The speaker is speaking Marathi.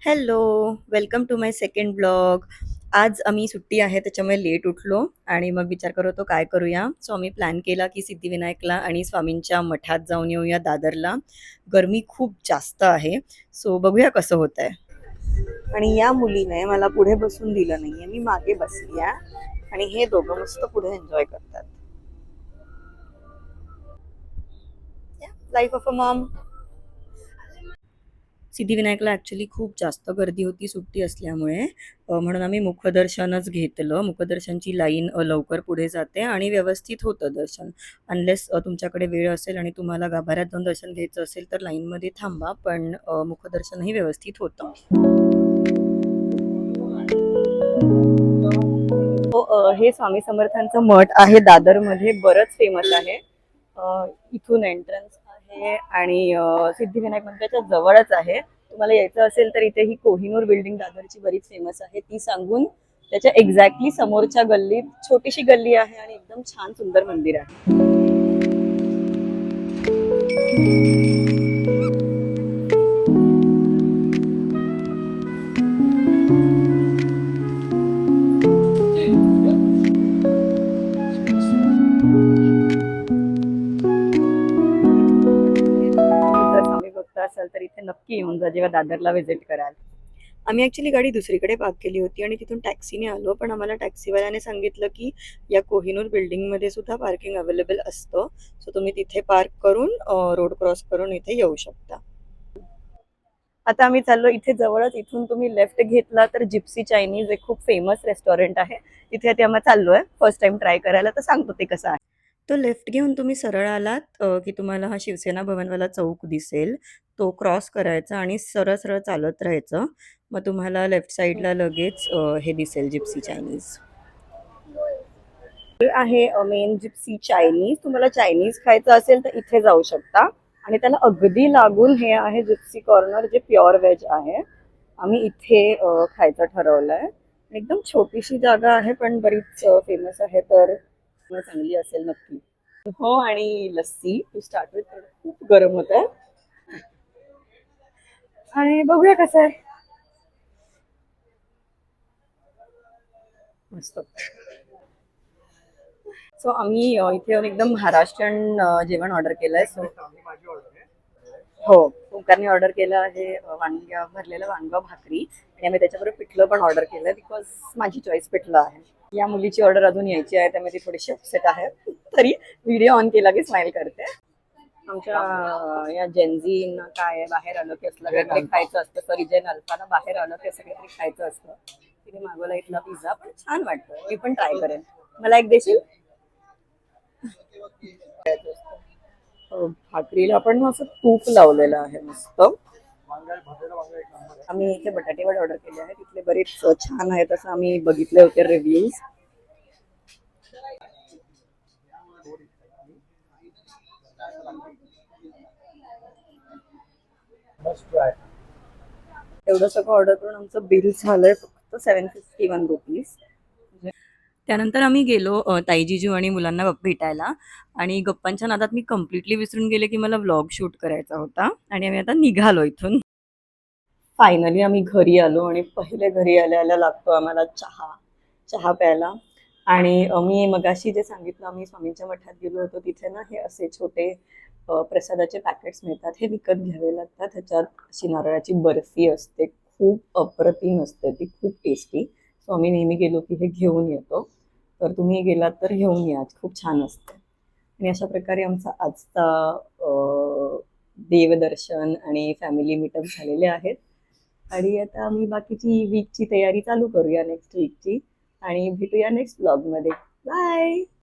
Hello, welcome to my second blog. आज आम्ही सुट्टी आहे त्याच्यामुळे लेट उठलो आणि मग विचार करत होतो काय करूया. सो आम्ही प्लॅन केला की सिद्धिविनायकला आणि स्वामींच्या मठात जाऊन येऊया दादरला. गरमी खूप जास्त आहे, सो बघूया कसं होत आहे. आणि या मुलीने मला पुढे बसून दिलं नाहीये, मी मागे बसली आहे आणि हे दोघं मस्त पुढे एन्जॉय करतात. Life of a mom. सिद्धिविनायकला ॲक्च्युली खूप जास्त गर्दी होती सुट्टी असल्यामुळे. म्हणून आम्ही मुखदर्शनच घेतलं. मुखदर्शनची लाईन लवकर पुढे जाते आणि व्यवस्थित होतं दर्शन. अनलेस तुमच्याकडे वेळ असेल आणि तुम्हाला गाभाऱ्यात जाऊन दर्शन घ्यायचं असेल तर लाईनमध्ये थांबा, पण मुखदर्शनही व्यवस्थित होतं. हे स्वामी समर्थांचं मठ आहे दादरमध्ये, बरंच फेमस आहे. इथून एंट्रन्स आहे आणि सिद्धिविनायक मंदिराच्या जवळच आहे. तुम्हाला यायचं असेल तर इथे ही कोहिनूर बिल्डिंग दादरची बरीच फेमस आहे, ती सांगून त्याच्या एक्झॅक्टली समोरच्या गल्लीत छोटीशी गल्ली आहे आणि एकदम छान सुंदर मंदिर आहे. जर स्वामी भक्त असाल तर इथे नक्की येऊन जा जेव्हा दादरला व्हिजिट कराल. आम्ही ॲक्च्युली गाडी दुसरीकडे पार्क केली होती आणि तिथून टॅक्सीने आलो, पण आम्हाला टॅक्सीवाल्याने सांगितलं की या कोहिनूर बिल्डिंगमध्ये सुद्धा पार्किंग अवेलेबल असतं. सो तुम्ही तिथे पार्क करून रोड क्रॉस करून इथे येऊ शकता. आता आम्ही चाललो इथे जवळच, इथून तुम्ही लेफ्ट घेतला तर जिप्सी चायनीज एक खूप फेमस रेस्टॉरंट आहे, तिथे आता आम्ही चाललोय फर्स्ट टाइम ट्राय करायला, तर सांगतो ते कसं आहे. तो लेफ्ट घेऊन तुम्ही सरळ आलात की तुम्हाला हा शिवसेना भवनवाला चौक दिसेल. तो क्रॉस करायचा आणि सरळ सरळ चालत राहायचं. मग तुम्हाला लेफ्ट साईडला लगेच हे दिसेल जिप्सी चायनीज आहे. मेन जिप्सी चायनीज, तुम्हाला चायनीज खायचं असेल तर इथे जाऊ शकता. आणि त्याला अगदी लागून हे आहे जिप्सी कॉर्नर, जे प्युअर व्हेज आहे. आम्ही इथे खायचं ठरवलंय. एकदम छोटीशी जागा आहे पण बरीच फेमस आहे, तर चांगली असेल नक्की. हो, आणि लस्सी टू स्टार्ट विथ. खूप गरम होत आहे आणि बघूया कसं आहे. मस्त. सो आम्ही इथे येऊन एकदम महाराष्ट्रीयन जेवण ऑर्डर केलंय. सो हो, ओंकारने ऑर्डर केलं आहे वांग्या भरलेलं वांगा भाकरी, आणि आम्ही त्याच्याबरोबर पिठलं पण ऑर्डर केलंय बिकॉज माझी चॉईस पिठलं आहे. या मुलीची ऑर्डर अजून यायची आहे, त्यामुळे ती थोडीशी अपसेट आहे. तरी व्हिडिओ ऑन केला की स्माइल करते. आमच्या या जेनझींना काय बाहेर आलं की असलं काहीतरी खायचं असतं. सॉरी, जेन अल्फाला बाहेर आलं की असं काहीतरी खायचं असतं. तिने मागवला इथला पिझ्झा, पण छान वाटतं, मी पण ट्राय करेन. मला एक देशील? भाकरीला पण असं तूप लावलेलं आहे मस्त. आम्ही इथे बटाटे वडे ऑर्डर केले आहेत, तिथले बरेच छान आहेत असं आम्ही बघितले होते रिव्ह्यूज. एवढं सगळं ऑर्डर करून आमचं बिल झालंय फक्त ₹751. त्यानंतर आम्ही गेलो ताई-जिजू आणि मुलांना भेटायला, आणि गप्पांच्या नादात मी कम्प्लिटली विसरून गेले की मला व्लॉग शूट करायचा होता आणि आम्ही आता निघालो इथून. फायनली आम्ही घरी आलो आणि पहिले घरी आल्या लागतो आम्हाला चहा. चहा प्यायला. आणि मी मगाशी जे सांगितलं, आम्ही स्वामींच्या मठात गेलो होतो तिथे ना, हे असे छोटे प्रसादाचे पॅकेट्स मिळतात, हे विकत घ्यावे लागतात. ह्याच्यात अशी नारळाची बर्फी असते, खूप अप्रतिम असते ती, खूप टेस्टी. सो आम्ही नेहमी गेलो की हे घेऊन येतो. तर तुम्ही गेलात तर घेऊन या, खूप छान असते. आणि अशा प्रकारे आमचा आजचा देवदर्शन आणि फॅमिली मीटअप झालेले आहेत. आणि आता आम्ही बाकीची वीकची तयारी चालू करूया नेक्स्ट वीकची, आणि भेटूया नेक्स्ट ब्लॉगमध्ये. बाय.